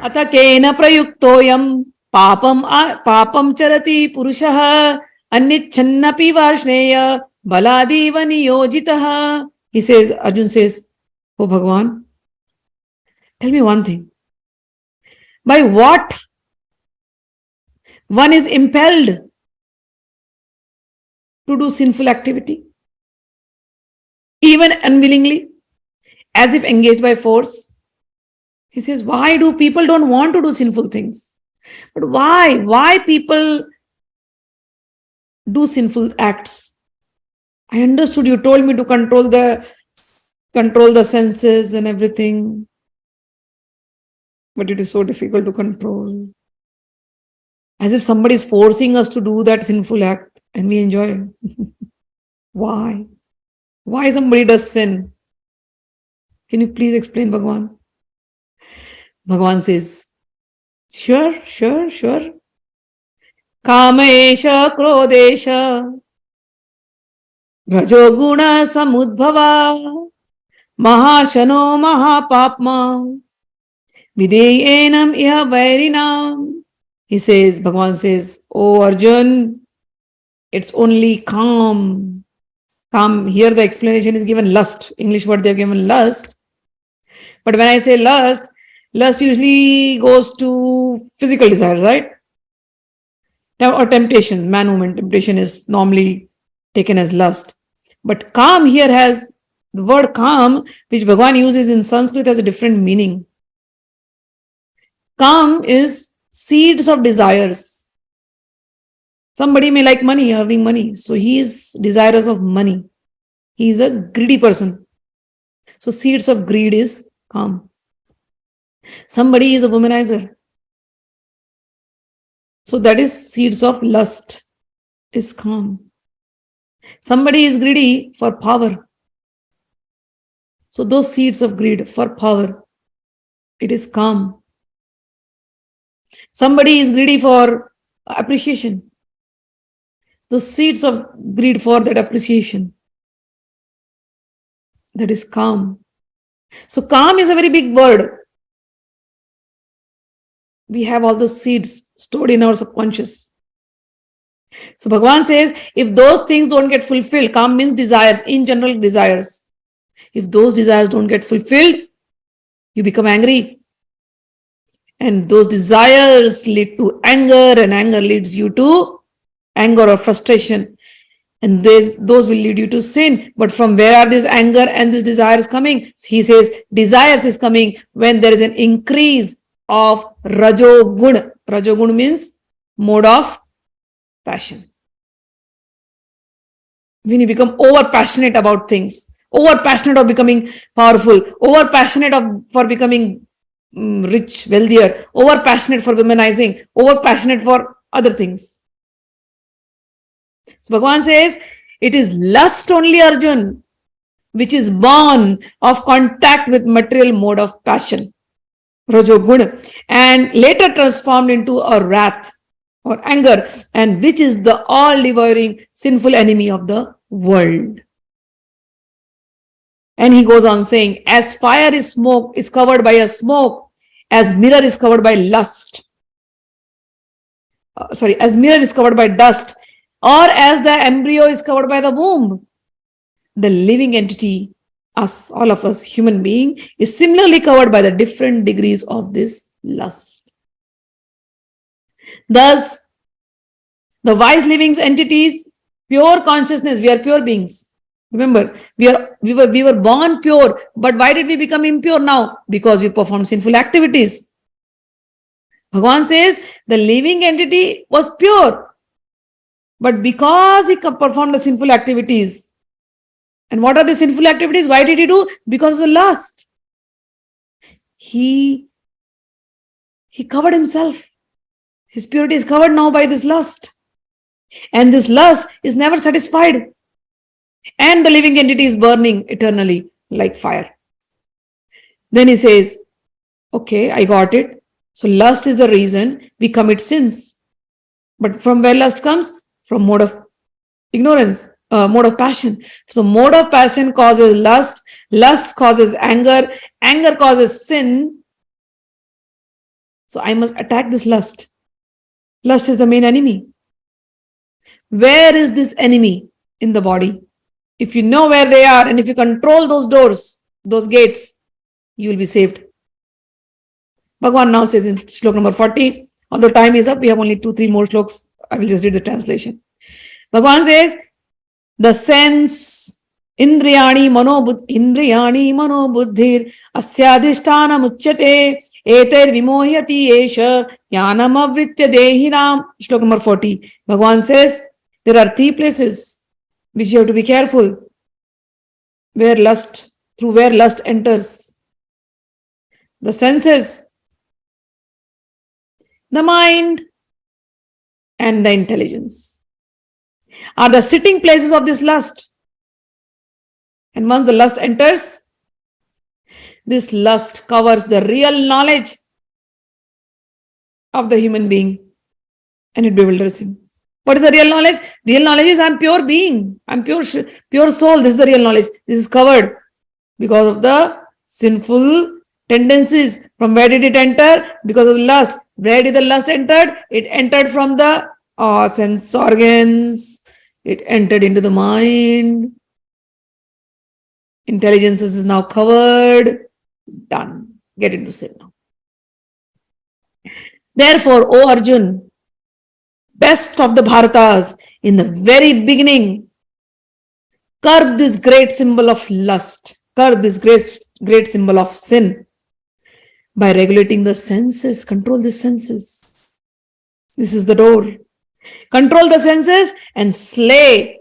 अथ केन प्रयुक्तोऽयं पापं चरति पुरुषः अन्यच्छन्नपि Varshney बलादीव नियोजितः. He says, Arjun says, oh Bhagavan, tell me one thing. By what one is impelled to do sinful activity, even unwillingly, as if engaged by force? He says, why do people don't want to do sinful things? But why? Why people do sinful acts? I understood you told me to control the senses and everything. But it is so difficult to control. As if somebody is forcing us to do that sinful act and we enjoy it. Why? Why somebody does sin? Can you please explain, Bhagavan? Bhagavan says, sure. Kamesha krodesha rajoguna samudbhava mahashano mahapapma videyenam iha vairinam. He says, Bhagavan says, oh Arjun, it's only calm. Calm, here the explanation is given lust. English word they have given lust. But when I say lust usually goes to physical desires, right? Now, or temptations, man-woman temptation is normally taken as lust. But calm here has, the word calm, which Bhagavan uses in Sanskrit, has a different meaning. Calm is seeds of desires. Somebody may like money, earning money. So he is desirous of money. He is a greedy person. So seeds of greed is calm. Somebody is a womanizer. So that is seeds of lust is calm. Somebody is greedy for power. So those seeds of greed for power, it is calm. Somebody is greedy for appreciation. Those seeds of greed for that appreciation, that is calm. So calm is a very big word. We have all those seeds stored in our subconscious. So Bhagavan says, if those things don't get fulfilled, calm means desires, in general desires. If those desires don't get fulfilled, you become angry. And those desires lead to anger, and anger leads you to anger or frustration. And those will lead you to sin. But from where are this anger and this desires coming? He says, desires is coming when there is an increase of rajogun. Rajogun means mode of passion. When you become over passionate about things, over passionate of becoming powerful, over passionate for becoming rich, wealthier, over passionate for womanizing, over passionate for other things. So Bhagavan says, it is lust only, Arjun, which is born of contact with material mode of passion, Rajoguna, and later transformed into a wrath or anger, and which is the all-devouring sinful enemy of the world. And he goes on saying, as fire is covered by a smoke, as mirror is covered by lust, as mirror is covered by dust, or as the embryo is covered by the womb, the living entity, us, all of us, human being, is similarly covered by the different degrees of this lust. Thus, the wise living entities, pure consciousness, we are pure beings. Remember, we were born pure, but why did we become impure now? Because we performed sinful activities. Bhagavan says the living entity was pure, but because he performed the sinful activities. And what are the sinful activities? Why did he do? Because of the lust. He covered himself. His purity is covered now by this lust. And this lust is never satisfied. And the living entity is burning eternally like fire. Then he says, okay, I got it. So lust is the reason we commit sins. But from where lust comes? From mode of ignorance, mode of passion. So mode of passion causes lust, lust causes anger, anger causes sin, So I must attack this lust. Lust is the main enemy. Where is this enemy in the body? If you know where they are and if you control those doors, those gates, you will be saved. Bhagavan now says in slok number 40, although time is up, we have only 2-3 more sloks. I will just read the translation. Bhagavan says, the sense, indriyani mano buddhir asyadhisthana muchyate eter vimohyati esha jnanam avritya dehinam. Slok number 40. Bhagavan says, there are 3 places which you have to be careful, through where lust enters. The senses, the mind, and the intelligence are the sitting places of this lust. And once the lust enters, this lust covers the real knowledge of the human being and it bewilders him. What is the real knowledge? Real knowledge is I'm pure being. I'm pure soul. This is the real knowledge. This is covered because of the sinful tendencies. From where did it enter? Because of the lust. Where did the lust enter? It entered from the sense organs. It entered into the mind. Intelligence is now covered. Done. Get into sin now. Therefore, O Arjun, best of the Bharatas, in the very beginning, curb this great symbol of lust, curb this great symbol of sin by regulating the senses. Control the senses. This is the door. Control the senses and slay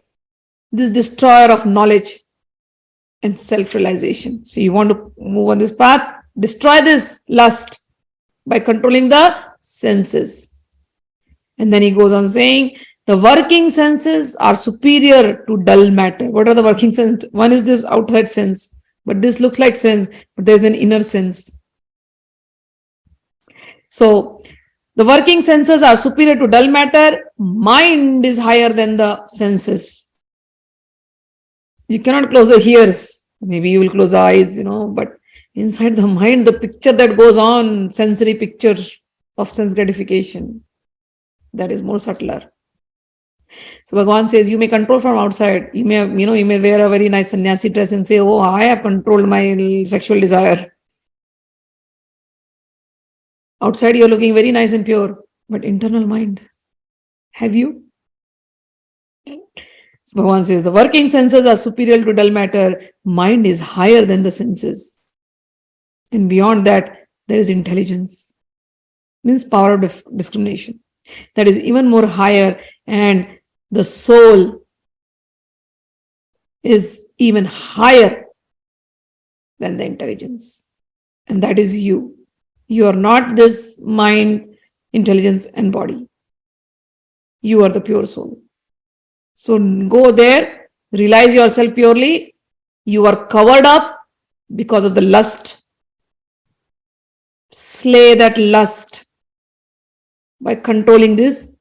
this destroyer of knowledge and self-realization. So you want to move on this path, destroy this lust by controlling the senses. And then he goes on saying, the working senses are superior to dull matter. What are the working senses? One is this outside sense, but this looks like sense, but there's an inner sense. So the working senses are superior to dull matter. Mind is higher than the senses. You cannot close the ears. Maybe you will close the eyes, but inside the mind, the picture that goes on, sensory picture of sense gratification, that is more subtler. So Bhagavan says, you may control from outside. You may wear a very nice sannyasi dress and say, oh, I have controlled my sexual desire. Outside you're looking very nice and pure, but internal mind, have you? So Bhagavan says, the working senses are superior to dull matter. Mind is higher than the senses. And beyond that, there is intelligence. Means power of discrimination. That is even more higher, and the soul is even higher than the intelligence. And that is you. You are not this mind, intelligence, and body. You are the pure soul. So go there, realize yourself purely. You are covered up because of the lust. Slay that lust by controlling these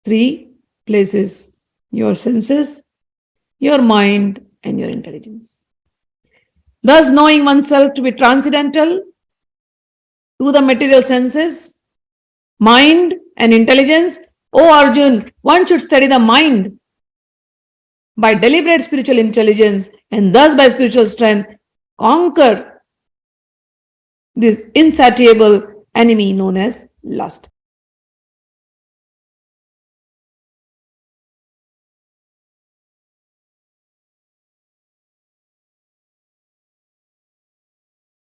3 places: your senses, your mind, and your intelligence. Thus, knowing oneself to be transcendental to the material senses, mind, and intelligence, O Arjun, one should study the mind by deliberate spiritual intelligence, and thus by spiritual strength conquer this insatiable enemy known as lust.